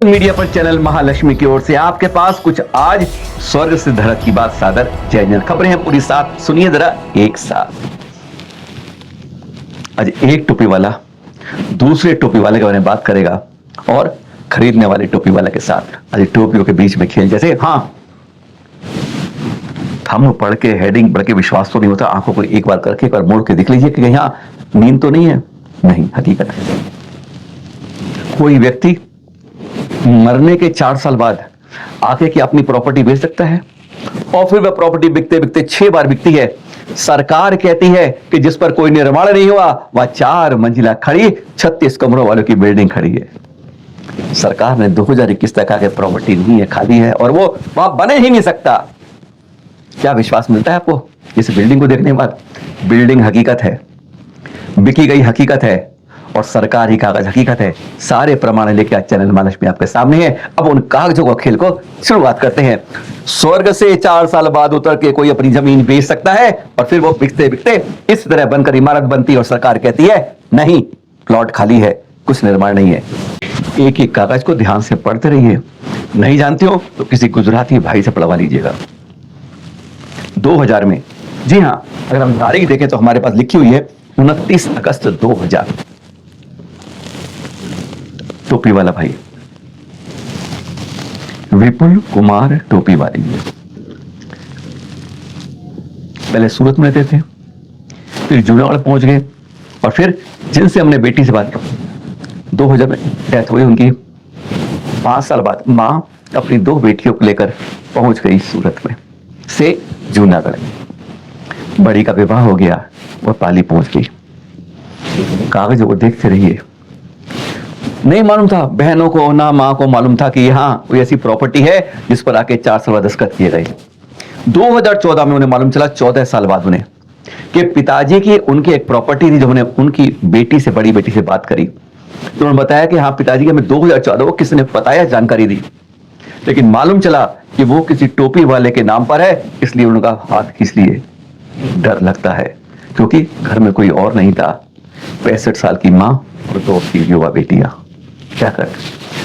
Media पर channel Mahalakshmi की ओर से आपके पास कुछ आज स्वर्ग से धरत की बात सादर। जय जन खबरें हैं पूरी साथ सुनिए जरा एक साथ। आज एक टोपी वाला दूसरे टोपी वाले के बारे में बात करेगा और खरीदने वाले टोपी वाले के साथ आज टोपियों के बीच में खेल। जैसे हम पढ़ के हेडिंग पढ़ के विश्वास तो नहीं होता, आंखों को एक बार करके एक बार मोड़ के देख लीजिए कि यहां नींद तो नहीं है। नहीं, हकीकत है। कोई व्यक्ति मरने के 4 साल बाद आके की अपनी प्रॉपर्टी बेच सकता है और फिर वह प्रॉपर्टी बिकते बिकते 6 बार बिकती है। सरकार कहती है कि जिस पर कोई निर्माण नहीं हुआ वह 4 मंजिला खड़ी 36 कमरों वालों की बिल्डिंग खड़ी है। सरकार ने 2021 तक आके प्रॉपर्टी नहीं है, खाली है और वो वहां बने ही नहीं सकता। क्या विश्वास मिलता है आपको इस बिल्डिंग को देखने के बाद? बिल्डिंग हकीकत है, बिकी गई हकीकत है और सरकारी कागज हकीकत है। सारे प्रमाण लेके आज चैनल महालक्ष्मी आपके सामने है। अब उन कागजों को खेल को शुरुआत करते हैं। स्वर्ग से 4 साल बाद उतर के कोई अपनी जमीन बेच सकता है और फिर वो बिकते बिकते इस तरह बनकर इमारत बनती है और सरकार कहती है नहीं, प्लॉट खाली है, कुछ निर्माण नहीं है। एक एक कागज को ध्यान से पढ़ते रहिए। नहीं जानते हो तो किसी गुजराती भाई से पढ़वा लीजिएगा। 2000 में, जी हां, अगर हम तारीख देखें तो हमारे पास लिखी हुई है 29 अगस्त 2000। टोपी वाला भाई विपुल कुमार टोपी वाली पहले सूरत में रहते थे, फिर जूनागढ़ पहुंच गए और फिर जिनसे हमने बेटी से बात की 2000 में डेथ हुई उनकी। 5 साल बाद मां अपनी 2 बेटियों को लेकर पहुंच गई सूरत में से जूनागढ़। बड़ी का विवाह हो गया, वह पाली पहुंच गई। कागज वो देखते रहिए। नहीं मालूम था बहनों को ना मां को मालूम था कि यहां कोई ऐसी प्रॉपर्टी है जिस पर आके 4 साल बाद दस्तखत किए गए। 2014 में उन्हें मालूम चला, 14 साल बाद उन्हें, कि पिताजी की उनकी एक प्रॉपर्टी थी। जो उन्हें उनकी बेटी से, बड़ी बेटी से बात करी तो उन्होंने बताया कि हाँ पिताजी के, हमें 2014 को किसी ने बताया, जानकारी दी, लेकिन मालूम चला कि वो किसी टोपी वाले के नाम पर है। इसलिए उनका हाथ खींच लिए। डर लगता है क्योंकि घर में कोई और नहीं था। 65 साल की मां और 2 की युवा बेटियां, क्या कर।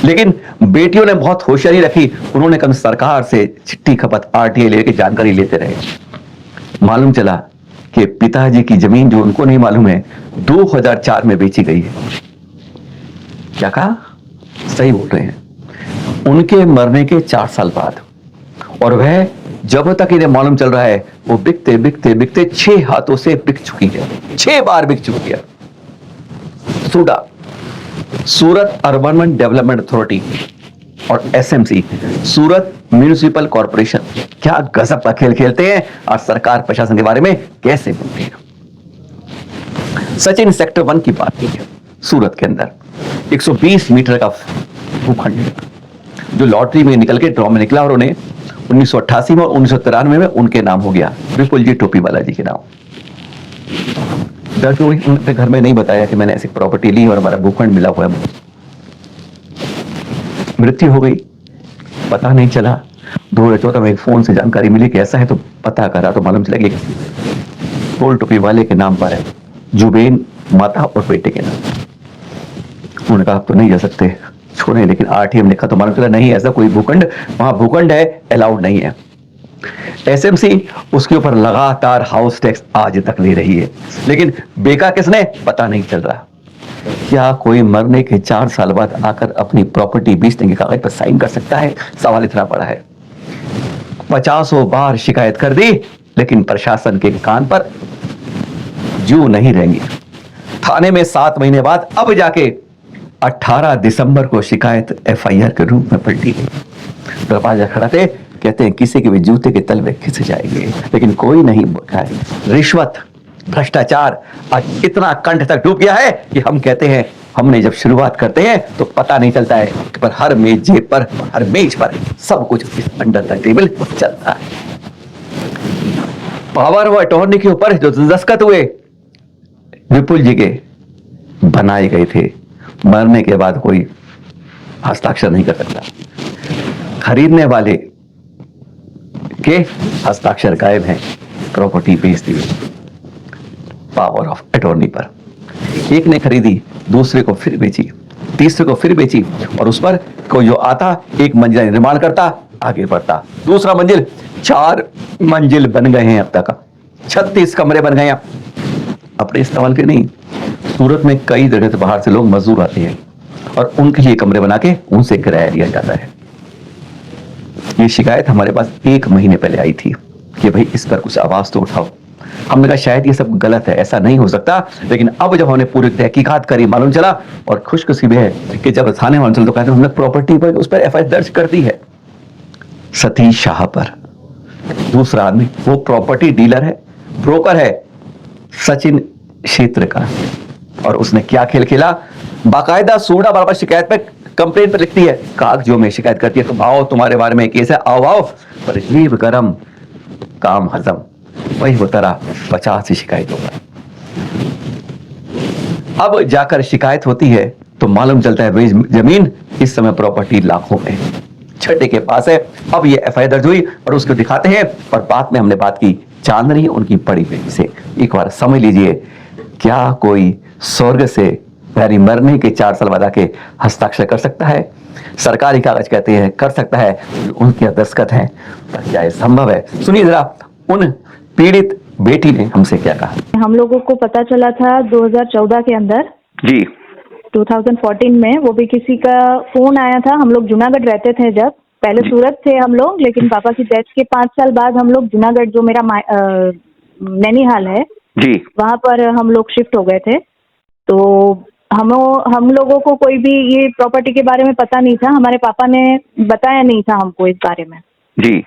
लेकिन बेटियों ने बहुत होशियारी रखी। उन्होंने कम सरकार से चिट्ठी खपत आरटीआई लेके जानकारी लेते रहे। मालूम चला कि पिताजी की जमीन, जो उनको नहीं मालूम है, 2004 में बेची गई है। क्या कहा? सही बोल रहे हैं। उनके मरने के 4 साल बाद, और वह जब तक इन्हें मालूम चल रहा है वो बिकते बिकते बिकते 6 हाथों से बिक चुकी है। 6 बार बिक चुकी है। सूडा, सूरत अर्बन डेवलपमेंट अथॉरिटी, और एसएमसी, सूरत म्यूनिसिपल कॉर्पोरेशन, क्या गजब का खेल खेलते हैं और सरकार प्रशासन के बारे में कैसे बोलते हैं। सचिन सेक्टर 1 की बात की है। सूरत के अंदर 120 मीटर का भूखंड जो लॉटरी में निकल के ड्रॉ में निकला और उन्हें 1988 में और 1993 में उनके नाम हो गया, विपुल जी टोपी वाला जी के नाम। डर क्यों? उनके घर में नहीं बताया कि मैंने ऐसी प्रॉपर्टी ली और हमारा भूखंड मिला हुआ है। मृत्यु हो गई, पता नहीं चला। 2014 में एक फोन से जानकारी मिली कि ऐसा है, तो पता करा तो मालूम चला कि गोल टोपी वाले के नाम पर है, जुबेन माता और बेटे के नाम। उन्होंने कहा आप तो नहीं जा सकते, छोड़े, लेकिन आरटीआई में लिखा तो मालूम चला नहीं, ऐसा कोई भूखंड, वहां भूखंड है, अलाउड नहीं है। एसएमसी उसके ऊपर लगातार हाउस टैक्स आज तक ले रही है, लेकिन बेका किसने, पता नहीं चल रहा। क्या कोई मरने के 4 साल बाद आकर अपनी प्रॉपर्टी बेचने के कागज पर साइन कर सकता है? सवाल इतना बड़ा है। 50 बार शिकायत कर दी, लेकिन प्रशासन के कान पर जू नहीं रहेंगी। थाने में 7 महीने बाद अब जाके 18 दिसंबर को शिकायत एफआईआर के रूप में पलटी। दरवाजा खड़ा थे, कहते हैं किसी के भी जूते के तलवे खिंच जाएंगे, लेकिन कोई नहीं बोला है। रिश्वत, भ्रष्टाचार आज इतना कंठ तक डूब गया है कि हम कहते हैं, हमने जब शुरुआत करते हैं तो पता नहीं चलता है, पर हर मेज पर, हर मेज पर सब कुछ अंडर द टेबल चलता है। पावर ऑफ अटॉर्नी के ऊपर जो दस्तखत हुए विपुल जी के बनाए गए थे, मरने के बाद कोई हस्ताक्षर नहीं कर सकता। खरीदने वाले के हस्ताक्षर गायब हैं, प्रॉपर्टी बेच दी पावर ऑफ अटॉर्नी पर। एक ने खरीदी, दूसरे को फिर बेची, तीसरे को फिर बेची और उस पर कोई जो आता एक मंजिला निर्माण करता, आगे बढ़ता। दूसरा मंजिल, 4 मंजिल बन गए हैं अब तक, 36 कमरे बन गए हैं। अपने इस्तेमाल के नहीं, सूरत में कई जगह से बाहर से लोग मजदूर आते हैं और उनके लिए कमरे बना के उनसे किराया लिया जाता है। ये शिकायत हमारे पास 1 महीने पहले आई थी कि भाई इस पर कुछ आवाज तो उठाओ। हमने कहा शायद ये सब गलत है, ऐसा नहीं हो सकता। लेकिन अब जब हमने पूरी तहकीकात करी, मालूम चला, और खुशनसीबी है कि जब थाने मालूम चला तो कहते हैं हमने प्रॉपर्टी पर उस पर एफआईआर दर्ज कर दी है सतीश शाह पर। दूसरा आदमी वो प्रॉपर्टी डीलर है, ब्रोकर है, सचिन क्षेत्र का। और उसने क्या खेल खेला, बाकायदा सूडा बार बार शिकायत पे कंप्लेंट पर लिखती है, कागजों में शिकायत करती है, तुम आओ तुम्हारे बारे में केस है, आओ आओ, पर जीभ गरम काम हजम, वही वो तरह 50 शिकायत होगा। अब जाकर शिकायत होती है तो मालूम चलता है भाई जमीन इस समय प्रॉपर्टी लाखों में छठे के पास है। अब ये एफआईआर दर्ज हुई और उसको दिखाते हैं और बाद में हमने बात की चांदनी उनकी बड़ी बेटी से। एक बार समझ लीजिए, क्या कोई स्वर्ग से यानी मरने के 4 साल बाद आके हस्ताक्षर कर सकता है? सरकारी कागज कहते हैं कर सकता है, उनके दस्तखत हैं, पर क्या ये संभव है? सुनिए जरा उन पीड़ित बेटी ने हमसे क्या कहा। हम लोगों को पता चला था 2014 के अंदर जी, 2014 में, वो भी किसी का फोन आया था। हम लोग जूनागढ़ रहते थे, जब पहले सूरत थे हम लोग, लेकिन पापा की डेथ के 5 साल बाद हम लोग जूनागढ़, जो मेरा नैनीहाल है जी, वहां पर हम लोग शिफ्ट हो गए थे। तो हम लोगों को कोई भी ये प्रॉपर्टी के बारे में पता नहीं था, हमारे पापा ने बताया नहीं था हमको इस बारे में, जी,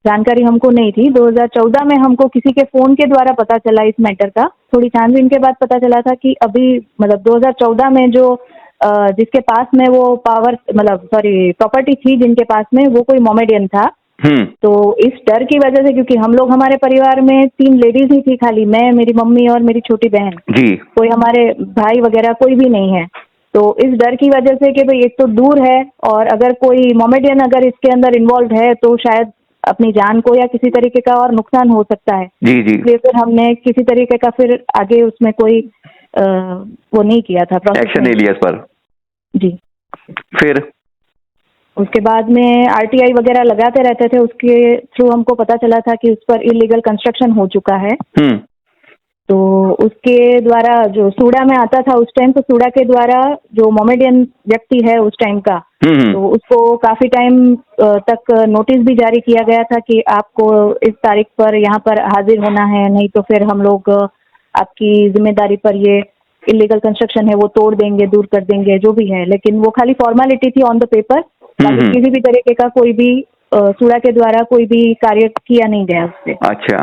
जानकारी हमको नहीं थी। 2014 में हमको किसी के फोन के द्वारा पता चला इस मैटर का। थोड़ी छानबीन के बाद पता चला था कि अभी मतलब 2014 में जो जिसके पास में वो प्रॉपर्टी थी जिनके पास में, वो कोई मोमेडियन था। तो इस डर की वजह से, क्योंकि हम लोग हमारे परिवार में 3 लेडीज ही थी खाली, मैं, मेरी मम्मी और मेरी छोटी बहन, जी, कोई हमारे भाई वगैरह कोई भी नहीं है। तो इस डर की वजह से कि भाई एक तो दूर है और अगर कोई मोमेडियन अगर इसके अंदर इन्वॉल्व है तो शायद अपनी जान को या किसी तरीके का और नुकसान हो सकता है। जी, जी, इसलिए फिर हमने किसी तरीके का फिर आगे उसमें कोई वो नहीं किया था, एक्शन नहीं लिया इस पर। जी। फिर उसके बाद में आरटीआई वगैरह लगाते रहते थे, उसके थ्रू हमको पता चला था कि उस पर इलीगल कंस्ट्रक्शन हो चुका है। तो उसके द्वारा जो सूडा में आता था उस टाइम, तो सूडा के द्वारा जो मोमेडियन व्यक्ति है उस टाइम का, तो उसको काफी टाइम तक नोटिस भी जारी किया गया था कि आपको इस तारीख पर यहाँ पर हाजिर होना है, नहीं तो फिर हम लोग आपकी जिम्मेदारी पर ये इलीगल कंस्ट्रक्शन है वो तोड़ देंगे, दूर कर देंगे, जो भी है। लेकिन वो खाली फॉर्मेलिटी थी ऑन द पेपर, बाकी किसी भी तरीके का कोई भी सूडा के द्वारा कोई भी कार्य किया नहीं गया उससे। अच्छा,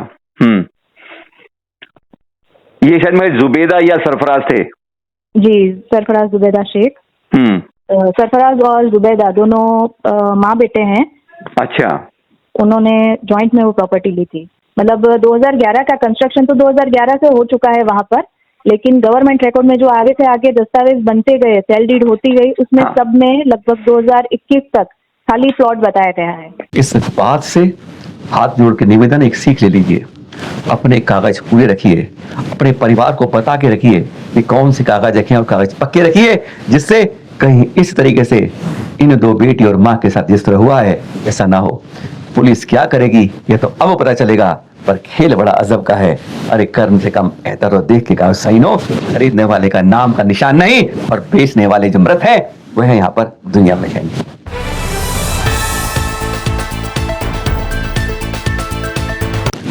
ये शायद मैं जुबेदा या सरफराज थे? जी, सरफराज जुबेदा शेख। सरफराज और जुबेदा दोनों माँ बेटे हैं। अच्छा। उन्होंने जॉइंट में वो प्रॉपर्टी ली थी। मतलब 2011 का कंस्ट्रक्शन तो 2011 से हो चुका है वहां पर, लेकिन गवर्नमेंट रिकॉर्ड में जो आगे से आगे दस्तावेज बनते गए, सेल डीड होती गई, उसमें सब में लगभग 2021 तक खाली प्लॉट बताया गया है। इस बात से हाथ जोड़ के निवेदन, एक सीख ले लीजिए, अपने कागज पूरे रखिए, अपने परिवार को बता के रखिए कि कौन से कागज रखें और कागज पक्के रखिए, जिससे कहीं इस तरीके से इन 2 बेटी और माँ के साथ जिस तरह हुआ है ऐसा ना हो। पुलिस क्या करेगी ये तो अब पता चलेगा, पर खेल बड़ा अजब का है। अरे कर्म से कम एहतर देख के कागज सही नो, खरीदने वाले का नाम का निशान नहीं और बेचने वाले जो मृत है वह है यहाँ पर दुनिया में है।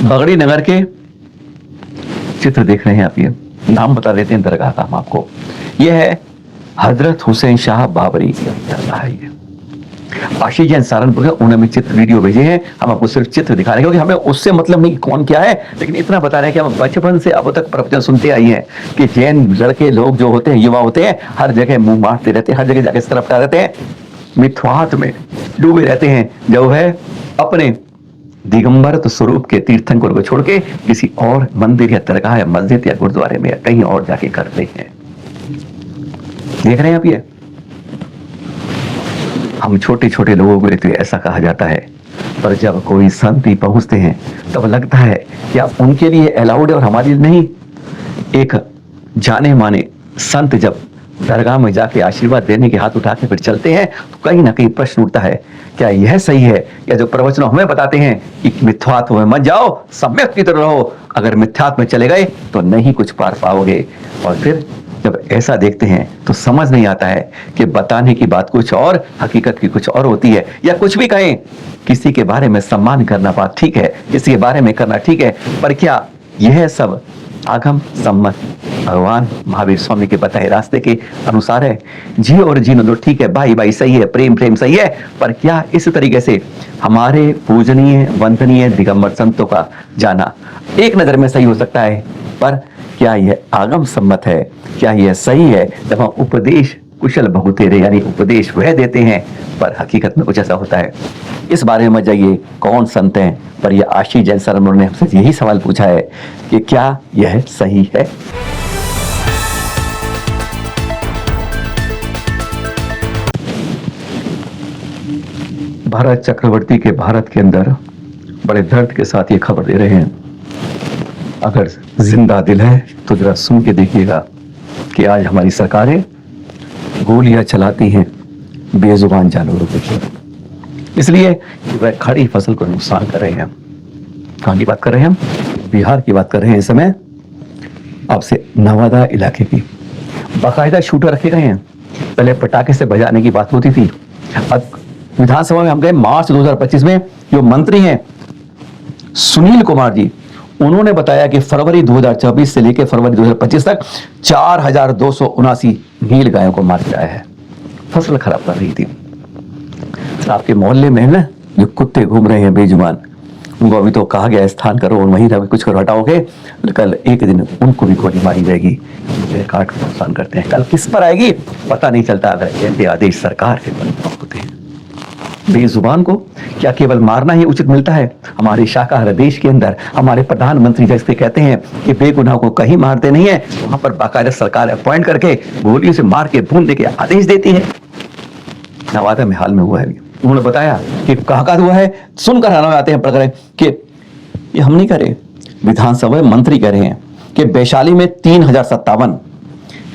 बगड़ी नगर के चित्र देख रहे हैं आप, ये नाम बता देते हैं दरगाह का हम आपको। यह है हजरत हुसैन शाह बाबरी दरगाह है। ये आशीष जैन सहारनपुर, उन्होंने चित्र वीडियो भेजे हैं, हम आपको सिर्फ चित्र दिखा रहे हैं, क्योंकि हमें उससे मतलब नहीं कौन क्या है, लेकिन इतना बता रहे हैं कि हम बचपन से अब तक प्रवचन सुनते आई हैं कि जैन लड़के लोग जो होते हैं, युवा होते हैं, हर जगह मुंह मारते रहते हैं, हर जगह जाके इस तरफ रहते हैं, मिथ्यात्व में डूबे रहते हैं, जो है अपने दिगंबर तो स्वरूप के तीर्थंकर को छोड़ के किसी और मंदिर या दरगाह या मस्जिद या गुरुद्वारे में या कहीं और जाके करते हैं। देख रहे हैं आप ये? हम छोटे छोटे लोगों को देखते ऐसा कहा जाता है, पर जब कोई संत ही पहुंचते हैं तब लगता है कि आप उनके लिए अलाउड है और हमारे लिए नहीं। एक जाने माने संत जब दरगाह में जाके आशीर्वाद देने के हाथ उठा के फिर चलते हैं, तो कहीं ना कहीं प्रश्न उठता है, क्या यह सही है? या जो प्रवचन हमें बताते हैं कि मिथ्यात्व में मत जाओ, सम्यक की तरह रहो, अगर मिथ्यात्व में चले गए तो नहीं कुछ पार पाओगे। और फिर जब ऐसा देखते हैं तो समझ नहीं आता है कि बताने की बात कुछ और, हकीकत की कुछ और होती है। या कुछ भी कहें, किसी के बारे में सम्मान करना बात ठीक है, किसी के बारे में करना ठीक है, पर क्या यह सब आगम सम्मत भगवान महावीर स्वामी के बताए रास्ते के अनुसार है? जियो और जीनो दो, ठीक है, भाई भाई सही है, प्रेम प्रेम सही है, पर क्या इस तरीके से हमारे पूजनीय वंदनीय दिगंबर संतों का जाना एक नजर में सही हो सकता है, पर क्या यह आगम सम्मत है? क्या यह सही है? जब हम उपदेश कुशल बहुतेरे यानी उपदेश वह देते हैं, पर हकीकत में कुछ ऐसा होता है। इस बारे में मत जाइए कौन संत हैं, पर यह आशीष जैन सर ने हमसे यही सवाल पूछा है कि क्या यह सही है? भरत चक्रवर्ती के भारत के अंदर बड़े दर्द के साथ ये खबर दे रहे हैं, अगर जिंदा दिल है तो जरा सुन के देखिएगा कि आज हमारी सरकारें गोलियां चलाती हैं बेजुबान जानवरों के ऊपर, इसलिए कि वह खड़ी फसल को नुकसान कर रहे हैं। कहाँ की बात कर रहे हैं हम? बिहार की बात कर रहे हैं इस समय। आपसे नवादा इलाके की बाकायदा शूटर रखे गए हैं। पहले पटाखे से बजाने की बात होती थी, अब विधानसभा में हम गए मार्च 2025 में, जो मंत्री हैं सुनील कुमार जी, उन्होंने बताया कि फरवरी 2024 से लेकर फरवरी 2025 तक 4279 नील गायों को मार गिराया है। फसल खराब कर रही थी। आपके मोहल्ले में ना जो कुत्ते घूम रहे हैं बेजुबान, उनको अभी तो कहा गया स्थान करो और वहीं रहो, कुछ करो हटाओगे, कल एक दिन उनको भी गोली मारी जाएगी। काट को नुकसान करते हैं, कल किस पर आएगी पता नहीं चलता अगर ऐसे आदेश सरकार के होते हैं। बेजुबान को क्या केवल मारना ही उचित मिलता है? हमारे शाकाहार देश के अंदर हमारे प्रधानमंत्री जैसे कहते हैं कि बेगुनाह को कहीं मारते नहीं है, वहां पर बाकायदा सरकार अपॉइंट करके गोलियों से मार के भून दे के आदेश देती है। नवादा में हाल में हुआ है, उन्होंने बताया कि कहा हुआ है, सुनकर हैरान आते हैं प्रकरण कि ये हम नहीं करे, विधानसभा मंत्री कह रहे हैं कि वैशाली में 3057,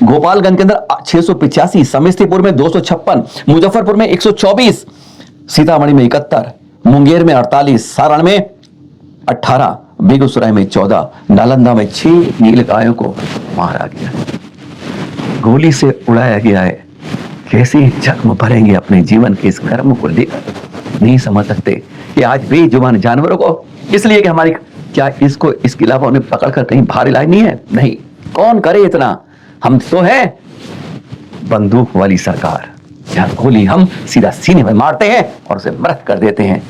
गोपालगंज के अंदर 685, समस्तीपुर में 256, मुजफ्फरपुर में 124, सीतामढ़ी में 71, मुंगेर में 48, सारण में 18, बेगूसराय में 14, नालंदा में 6 नील गायों को मारा गया, गोली से उड़ाया गया है। कैसे जख्म भरेंगे अपने जीवन के इस कर्म को लेकर, नहीं समझ सकते कि आज बेजुबान जानवरों को, इसलिए कि हमारी क्या इसको इसके अलावा उन्हें पकड़कर कहीं बाहर इलाज नहीं है? नहीं, कौन करे इतना? हम तो है बंदूक वाली सरकार, जहां गोली हम सीधा सीने में मारते हैं और उसे मृत कर देते हैं।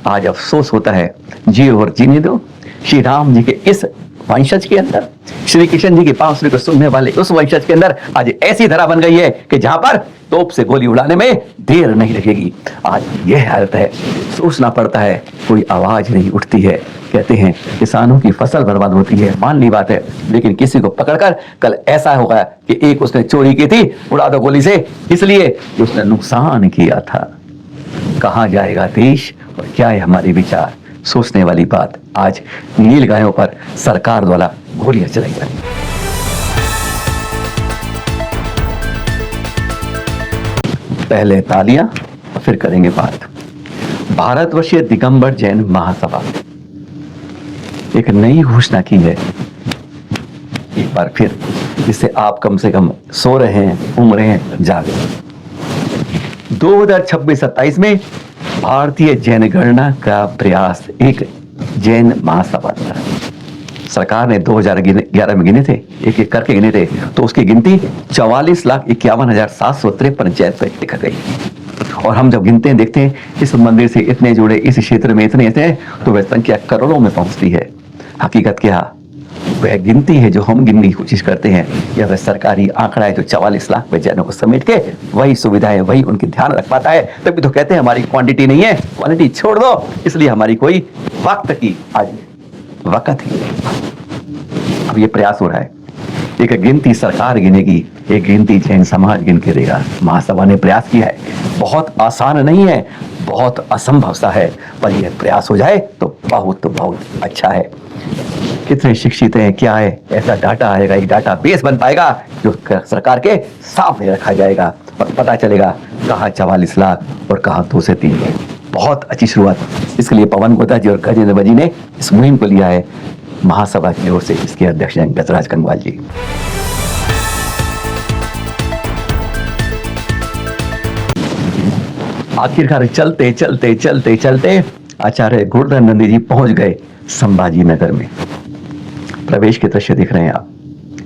आज अफसोस होता है, जियो और जीने दो। श्री राम जी के इस वंशज के अंदर, श्री कृष्ण जी के बांसुरी को सुनने वाले उस वंशज के अंदर आज ऐसी धरा बन गई है कि जहां पर तोप से गोली उड़ाने में देर नहीं लगेगी। आज यह हालत है, सोचना पड़ता है, कोई आवाज नहीं उठती है। कहते हैं किसानों की फसल बर्बाद होती है, मान ली बात है, लेकिन किसी को पकड़कर कल ऐसा होगा कि एक उसने चोरी की थी, उड़ा दो गोली से, इसलिए कि उसने नुकसान किया था। कहां जाएगा देश और क्या है हमारे विचार? सोचने वाली बात। आज नील गायों पर सरकार द्वारा गोलियां चलाई जा रही हैं। पहले तालियां, फिर करेंगे बात। भारतवर्षीय दिगंबर जैन महासभा एक नई घोषणा की है, एक बार फिर, जिससे आप कम से कम सो रहे हैं, घूम रहे हैं, जागे। 2026-27 में भारतीय जैन गणना का प्रयास एक जैन महासभा द्वारा, सरकार ने 2011 में गिने थे, एक एक करके गिने थे, तो उसकी गिनती 44,51,753 जैन पे लिखा गई। और हम जब गिनते हैं, देखते हैं इस मंदिर से इतने जुड़े, इस क्षेत्र में इतने हैं, तो वह संख्या करोड़ों में पहुंचती है। हकीकत क्या? वह गिनती है जो हम गिनने की कोशिश करते हैं, या वह सरकारी आंकड़ा है जो 44 लाख जैनों को समेट के वही सुविधाएं, वही उनकी ध्यान रख पाता है। तभी तो कहते हैं हमारी क्वांटिटी नहीं है, क्वालिटी छोड़ दो, इसलिए हमारी कोई वक्त की आज वक्त ही। अब ये प्रयास हो रहा है, एक गिनती सरकार गिनेगी, एक गिनती जैन समाज गिन के देगा। महासभा ने प्रयास किया है, बहुत आसान नहीं है, बहुत असंभव सा है, पर यह प्रयास हो जाए तो बहुत अच्छा है। कितने शिक्षित हैं, क्या है, ऐसा डाटा आएगा, एक डाटा बेस बन पाएगा जो सरकार के सामने रखा जाएगा और पता चलेगा कहाँ 44 लाख और कहाँ 2 से 3 है। बहुत अच्छी शुरुआत। इसके लिए पवन गोता जी और गजेंद्र जी ने इस मुहिम को लिया है महासभा की ओर से। इसके अध्यक्ष हैं गजराज कंगवाल जी। आखिरकार चलते चलते चलते चलते आचार्य गोवर्धन नंदी जी पहुंच गए संभाजी नगर में। प्रवेश के दृश्य दिख रहे हैं आप।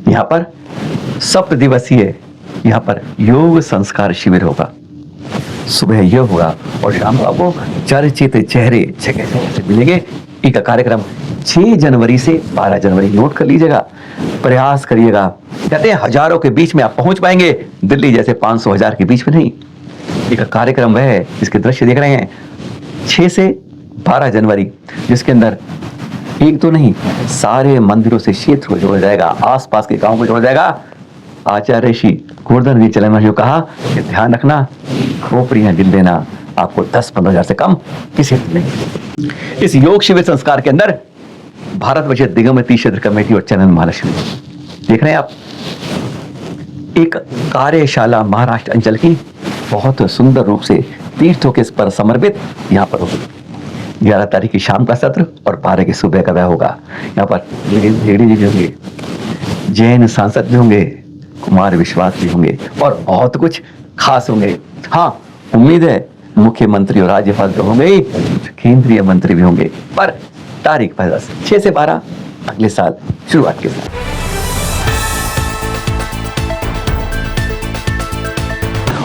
यहाँ पर 7 दिवसीय यहाँ पर योग संस्कार शिविर होगा। सुबह यह होगा और शाम को आपको चर्चित चेहरे जगह जगह से मिलेंगे। एक कार्यक्रम 6 जनवरी से 12 जनवरी, नोट कर लीजिएगा, प्रयास करिएगा। कहते हैं हजारों के बीच में आप पहुंच पाएंगे, दिल्ली जैसे 500-1000 के बीच में नहीं। एक कार्यक्रम वह है जिसके दृश्य देख रहे हैं 6 से 12 जनवरी, जिसके अंदर एक तो नहीं सारे मंदिरों से क्षेत्र को जोड़ा जाएगा, आसपास के गांव को जोड़ा जाएगा। आचार्य श्री गोवर्धन जी चलन ने कहा कि ध्यान रखना, खोपड़ियां गिन देना, आपको 10-15 हजार से कम किसी नहीं। इस योग शिविर संस्कार के अंदर भारत वर्ष दिगंबरती क्षेत्र कमेटी और चैनल महालक्ष्मी देख रहे हैं आप। एक कार्यशाला महाराष्ट्र अंचल की बहुत सुंदर रूप से तीर्थों के पर समर्पित यहाँ पर होगी। 11 तारीख की शाम का सत्र और 12 की सुबह का वह होगा। यहाँ पर लेडी जी भी होंगे, जैन सांसद भी होंगे, कुमार विश्वास भी होंगे और बहुत कुछ खास होंगे। हाँ, उम्मीद है मुख्यमंत्री और राज्यपाल तो होंगे ही, केंद्रीय मंत्री भी होंगे। पर तारीख 6 से 12 अगले साल शुरुआत के साथ।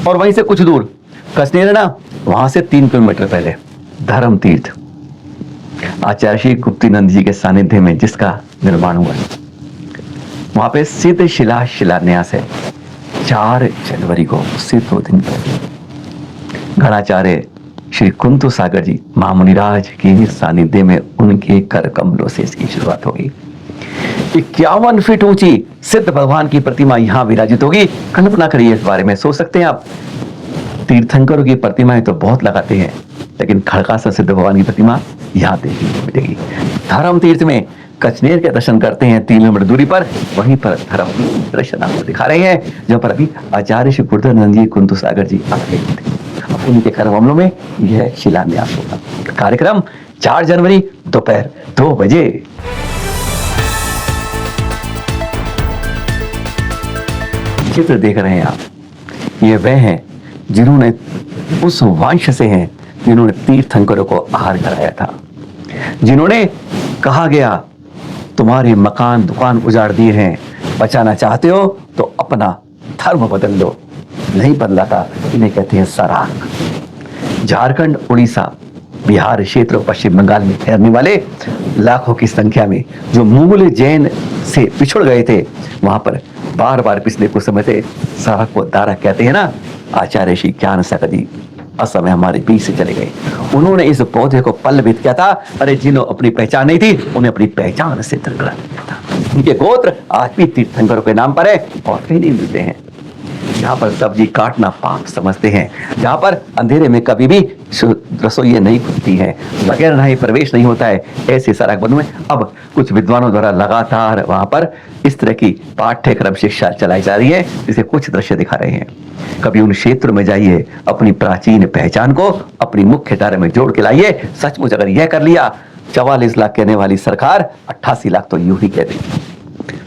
और वहीं से कुछ दूर कसनेर ना, वहां से 3 किलोमीटर पहले धर्म तीर्थ आचार्य श्री गुप्तीनंद जी के सानिध्य में जिसका निर्माण हुआ है, वहां पे सिद्ध शिला शिलान्यास है 4 जनवरी को, सिद्ध 2 दिन पहले। गणाचार्य श्री कुंतु सागर जी महामुनिराज के सानिध्य में उनके कर कमलों से इसकी शुरुआत होगी। 51 फीट ऊंची सिद्ध भगवान की प्रतिमा यहां विराजित होगी। कल्पना करिए इस बारे में, सोच सकते हैं आप। तीर्थंकरों की प्रतिमाएं तो बहुत लगाते हैं, लेकिन खड़कासर सिद्ध भगवान की प्रतिमा यहां देखने को मिलेगी। धर्म तीर्थ में कचनेर के दर्शन करते हैं 3 किलोमीटर दूरी पर, वहीं पर धर्म दर्शन आपको दिखा रहे हैं, जहां पर अभी आचार्य श्री गोवर्धन जी कुंतु सागर जी आ गए थे। अब उनके कर कमलों में यह शिलान्यास होगा। कार्यक्रम 4 जनवरी दोपहर 2 बजे। चित्र देख रहे हैं आप, ये वह हैं जिन्होंने उस वंश से हैं जिन्होंने तीर्थंकरों को आहार कराया था, जिन्होंने कहा गया तुम्हारे मकान दुकान उजाड़ दिए हैं, बचाना चाहते हो तो अपना धर्म बदल लो। नहीं बदला था, इन्हें कहते हैं सराक। झारखंड, उड़ीसा, बिहार क्षेत्र और पश्चिम बंगाल में ठहरने वाले लाखों की संख्या में जो मूल जैन से पिछड़ गए थे, वहां पर बार बार पिछले कुछ समय से सराक को दारा कहते हैं ना। आचार्य श्री ज्ञान सकदी असमय हमारे बीच से चले गए। उन्होंने इस पौधे को पल्लवित किया था। अरे जिन्हों अपनी पहचान नहीं थी उन्हें अपनी पहचान से करा दिया था। उनके गोत्र आज भी तीर्थंकरों के नाम पर है और कहीं नहीं मिलते हैं। जहाँ पर सब्जी काटना पाप समझते हैं, जहाँ पर अंधेरे में कभी भी रसोई नहीं खुलती है, बगैर नहाए प्रवेश नहीं होता है, ऐसे सराक बंधु में अब कुछ विद्वानों द्वारा लगातार वहां पर इस तरह की पाठ्यक्रम शिक्षा चलाई जा रही है, जिसे कुछ दृश्य दिखा रहे हैं। कभी उन क्षेत्रों में जाइए, अपनी प्राचीन पहचान को अपनी मुख्य धारा में जोड़ के लाइए। सचमुच अगर यह कर लिया, 44 लाख कहने वाली सरकार 88 लाख तो यूं ही कह देगी।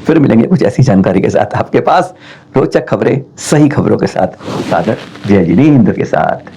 फिर मिलेंगे कुछ ऐसी जानकारी के साथ आपके पास, रोचक खबरें सही खबरों के साथ। सादर जय जिनेंद्र के साथ।